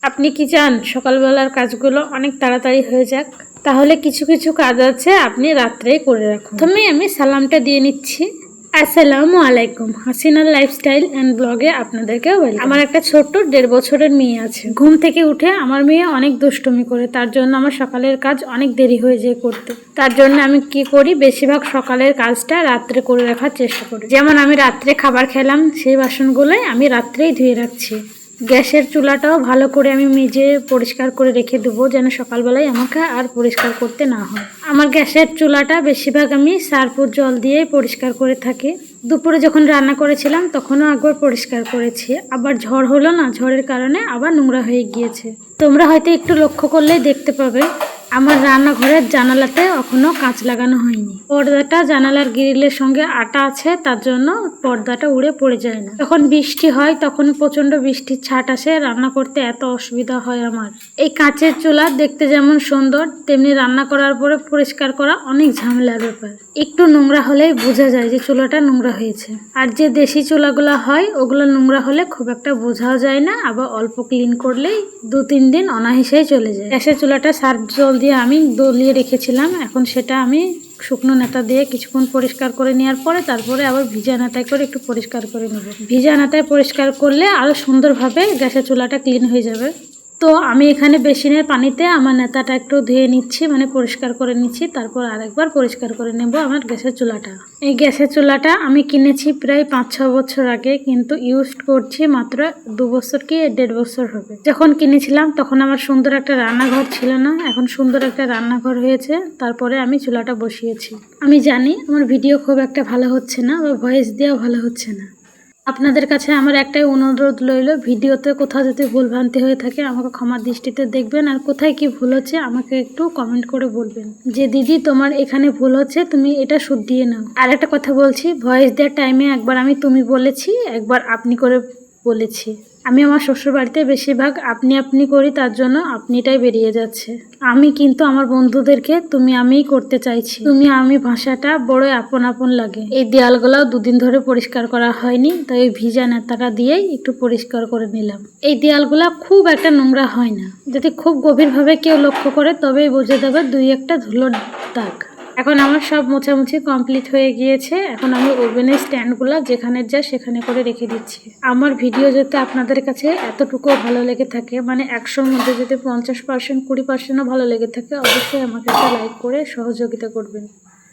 আপনি কি চান সকালবেলার কাজগুলো অনেক তাড়াতাড়ি হয়ে যাক? তাহলে কিছু কিছু কাজ আছে আপনি রাত্রেই করে রাখুন। প্রথমে আমি সালামটা দিয়ে নিচ্ছি। আসসালামু আলাইকুম। হাসিনার লাইফস্টাইল অ্যান্ড ব্লগে আপনাদেরকে ওয়েলকাম। আমার একটা ছোট্ট 1.5 বছরের মেয়ে আছে। ঘুম থেকে উঠে আমার মেয়ে অনেক দুষ্টুমি করে, তার জন্য আমার সকালের কাজ অনেক দেরি হয়ে যায় করতে। তার জন্য আমি কি করি, বেশিরভাগ সকালের কাজটা রাত্রে করে রাখার চেষ্টা করি। যেমন আমি রাত্রে খাবার খেলাম, সেই বাসনগুলোই আমি রাত্রেই ধুয়ে রাখছি। গ্যাসের চুলাটাও ভালো করে আমি মেজে পরিষ্কার করে রেখে দেবো, যেন সকালবেলায় আমাকে আর পরিষ্কার করতে না হয়। আমার গ্যাসের চুলাটা বেশিরভাগ আমি সার্ফের জল দিয়েই পরিষ্কার করে থাকি। দুপুরে যখন রান্না করেছিলাম তখনও একবার পরিষ্কার করেছি, আবার ঝড় হলো না, ঝড়ের কারণে আবার নোংরা হয়ে গিয়েছে। তোমরা হয়তো একটু লক্ষ্য করলেই দেখতে পাবে আমার রান্নাঘরের জানালাতে এখনো কাঁচ লাগানো হয়নি। পর্দাটা জানালার গ্রিলের সঙ্গে আটা আছে, তার জন্য পর্দাটা উড়ে পড়ে যায় না। যখন বৃষ্টি হয় তখন প্রচন্ড বৃষ্টির ছাট আসে, রান্না করতে এত অসুবিধা হয় আমার। এই কাঁচের চুলা দেখতে যেমন সুন্দর, তেমনি রান্না করার পরে পরিষ্কার করা অনেক ঝামেলার ব্যাপার। একটু নোংরা হলেই বোঝা যায় যে চুলাটা নোংরা হয়েছে। আর যে দেশি চুলাগুলো হয় ওগুলো নোংরা হলে খুব একটা বোঝাও যায় না, আবার অল্প ক্লিন করলেই 2-3 দিন অনায়াসেই চলে যায়। গ্যাসের চুলাটা সার্ফ জল দিয়ে আমি দলিয়ে রেখেছিলাম, এখন সেটা আমি শুকনো নেতা দিয়ে কিছুক্ষণ পরিষ্কার করে নেওয়ার পরে তারপরে আবার ভিজা নেতায় করে একটু পরিষ্কার করে নেব। ভিজা নেতায় পরিষ্কার করলে আরও সুন্দরভাবে গ্যাসের চুলাটা ক্লিন হয়ে যাবে। তো আমি এখানে বেসিনের পানিতে আমার নেতাটা একটু ধুয়ে নিচ্ছি, মানে পরিষ্কার করে নিচ্ছি, তারপর আরেকবার পরিষ্কার করে নেব আমার গ্যাসের চুলাটা। এই গ্যাসের চুলাটা আমি কিনেছি প্রায় 5-6 বছর আগে, কিন্তু ইউজ করছি মাত্র 2 বছর কি 1.5 বছর হবে। যখন কিনেছিলাম তখন আমার সুন্দর একটা রান্নাঘর ছিল না, এখন সুন্দর একটা রান্নাঘর হয়েছে। তারপরে আমি চুলাটা বসিয়েছি। আমি জানি আমার ভিডিও খুব একটা ভালো হচ্ছে না, বা ভয়েস দেওয়া ভালো হচ্ছে না। আপনাদের কাছে আমার একটাই অনুরোধ রইল, ভিডিওতে কোথাও যদি ভুলভ্রান্তি হয়ে থাকে আমাকে ক্ষমার দৃষ্টিতে দেখবেন, আর কোথায় কি ভুল হচ্ছে আমাকে একটু কমেন্ট করে বলবেন যে দিদি তোমার এখানে ভুল হচ্ছে, তুমি এটা শুধিয়ে নাও। আর একটা কথা বলছি, ভয়েস দেওয়ার টাইমে একবার আমি তুমি বলেছি, একবার আপনি করে বলেছি। আমি আমার শ্বশুর বাড়িতে বেশিরভাগ আপনি আপনি করি, তার জন্য আপনিটাই বেরিয়ে যাচ্ছে। আমি কিন্তু আমার বন্ধুদেরকে তুমি আমিই করতে চাইছি। তুমি আমি ভাষাটা বড়ই আপন আপন লাগে। এই দেয়ালগুলো 2 দিন ধরে পরিষ্কার করা হয়নি, তাই ওই ভিজা নেতাটা দিয়েই একটু পরিষ্কার করে নিলাম। এই দেয়ালগুলা খুব একটা নোংরা হয় না, যদি খুব গভীরভাবে কেউ লক্ষ্য করে তবেই বুঝে দেবে 2-1টা ধুলোর দাগ। এখন আমার সব মোছামুছি কমপ্লিট হয়ে গিয়েছে। এখন আমি ওভেনের স্ট্যান্ডগুলো যেখানে যা সেখানে করে রেখে দিচ্ছি। আমার ভিডিও যাতে আপনাদের কাছে এতটুকু ভালো লেগে থাকে, মানে 100-র মধ্যে যদি 50%, 20%ও ভালো লেগে থাকে, অবশ্যই আমাকে একটা লাইক করে সহযোগিতা করবেন।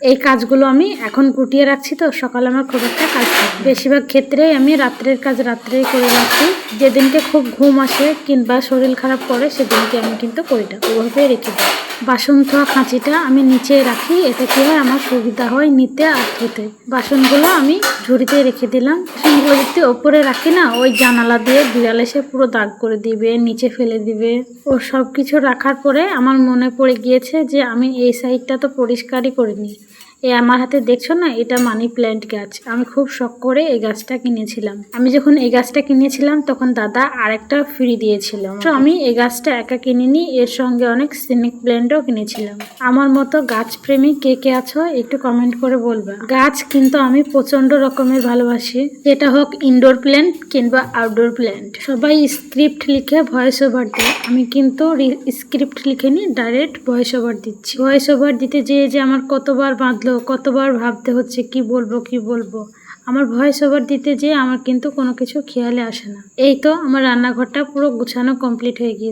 এই কাজগুলো আমি এখন গুটিয়ে রাখছি, তো সকালে আমার খুব একটা কাজ থাকে। বেশিরভাগ ক্ষেত্রেই আমি রাত্রের কাজ রাত্রেই করে রাখি। যেদিনকে খুব ঘুম আসে কিংবা শরীর খারাপ করে সেদিনকে আমি কিন্তু করি না, ওভাবেই রেখে দিই। বাসন ধোয়া খাঁচিটা আমি নিচে রাখি, এতে কি হয় আমার সুবিধা হয় নিতে আর ধুতে। বাসনগুলো আমি ঝুড়িতে রেখে দিলাম। বাসনগুলো যদি ওপরে রাখি না, ওই জানালা দিয়ে বিড়াল এসে পুরো দাগ করে দিবে, নিচে ফেলে দিবে। ও সব কিছু রাখার পরে আমার মনে পড়ে গিয়েছে যে আমি এই সাইডটা তো পরিষ্কারই করিনি। আমার হাতে দেখছো না, এটা মানি প্ল্যান্ট গাছ। আমি খুব শখ করে এই গাছটা কিনেছিলাম। আমি যখন এই গাছটা কিনেছিলাম তখন দাদা আরেকটা ফ্রি দিয়েছিল। তো আমি এই গাছটা একা কিনিনি, এর সঙ্গে অনেক স্নেক প্ল্যান্টও কিনেছিলাম। আমার মতো গাছ প্রেমী কে কে আছো একটু কমেন্ট করে বলবা। গাছ কিন্তু আমি প্রচন্ড রকমের ভালোবাসি, এটা হোক ইনডোর প্ল্যান্ট কিংবা আউটডোর প্ল্যান্ট। সবাই স্ক্রিপ্ট লিখে ভয়েস ওভার দেয়, আমি কিন্তু স্ক্রিপ্ট লিখেনি, ডাইরেক্ট ভয়েস ওভার দিচ্ছি। ভয়েস ওভার দিতে যেয়ে যে আমার কতবার বাঁধলো, কতবার ভাবতে হচ্ছে কি বলবো। আমার ভয়েস ওভার দিতে যেয়ে আমার কিন্তু কোনো কিছু খেয়ালে আসে না। এই তো আমার রান্নাঘরটা পুরো গুছানো কমপ্লিট হয়ে গিয়েছে।